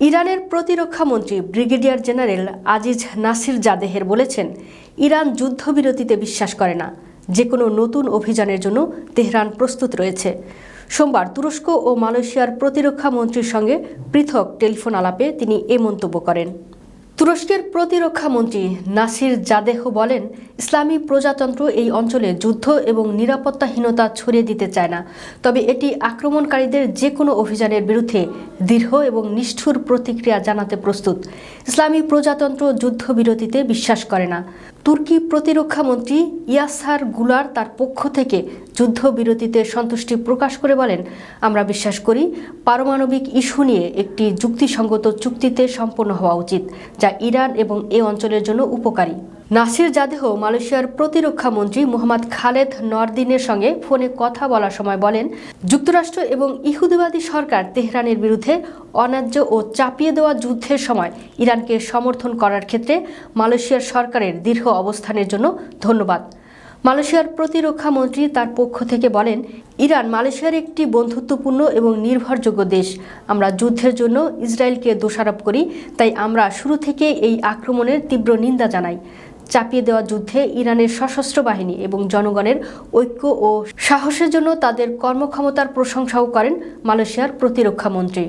ইরানের প্রতিরক্ষা মন্ত্রী ব্রিগেডিয়ার জেনারেল আজিজ নাসির জাদেহের বলেছেন, ইরান যুদ্ধবিরতিতে বিশ্বাস করে না, যে কোনো নতুন অভিযানের জন্য তেহরান প্রস্তুত রয়েছে। সোমবার তুরস্ক ও মালয়েশিয়ার প্রতিরক্ষা মন্ত্রীর সঙ্গে পৃথক টেলিফোন আলাপে তিনি এ মন্তব্য করেন। তুরস্কের প্রতিরক্ষা মন্ত্রী নাসির জাদেহ বলেন, ইসলামী প্রজাতন্ত্র এই অঞ্চলে যুদ্ধ এবং নিরাপত্তাহীনতা ছড়িয়ে দিতে চায় না, তবে এটি আক্রমণকারীদের যে কোনো অভিযানের বিরুদ্ধে দৃঢ় এবং নিষ্ঠুর প্রতিক্রিয়া জানাতে প্রস্তুত। ইসলামী প্রজাতন্ত্র যুদ্ধবিরতিতে বিশ্বাস করে না। তুর্কি প্রতিরক্ষা মন্ত্রী ইয়াসার গুলার তার পক্ষ থেকে যুদ্ধবিরতিতে সন্তুষ্টি প্রকাশ করে বলেন, আমরা বিশ্বাস করি পারমাণবিক ইস্যু নিয়ে একটি যুক্তিসঙ্গত চুক্তিতে সম্পন্ন হওয়া উচিত, যা ইরান এবং এ অঞ্চলের জন্য উপকারী। নাসির জাদেহ মালয়েশিয়ার প্রতিরক্ষা মন্ত্রী মোহাম্মদ খালেদ নরদিনের সঙ্গে ফোনে কথা বলার সময় বলেন, যুক্তরাষ্ট্র এবং ইহুদিবাদী সরকার তেহরানের বিরুদ্ধে অন্যায্য ও চাপিয়ে দেওয়া যুদ্ধের সময় ইরানকে সমর্থন করার ক্ষেত্রে মালয়েশিয়ার সরকারের দৃঢ় অবস্থানের জন্য ধন্যবাদ। মালয়েশিয়ার প্রতিরক্ষা মন্ত্রী তার পক্ষ থেকে বলেন, ইরান মালয়েশিয়ার একটি বন্ধুত্বপূর্ণ এবং নির্ভরযোগ্য দেশ। আমরা যুদ্ধের জন্য ইসরায়েলকে দোষারোপ করি, তাই আমরা শুরু থেকে এই আক্রমণের তীব্র নিন্দা জানাই। চাপিয়ে দেওয়া যুদ্ধে ইরানের সশস্ত্র বাহিনী এবং জনগণের ঐক্য ও সাহসের জন্য তাদের কর্মক্ষমতার প্রশংসাও করেন মালয়েশিয়ার প্রতিরক্ষা মন্ত্রী।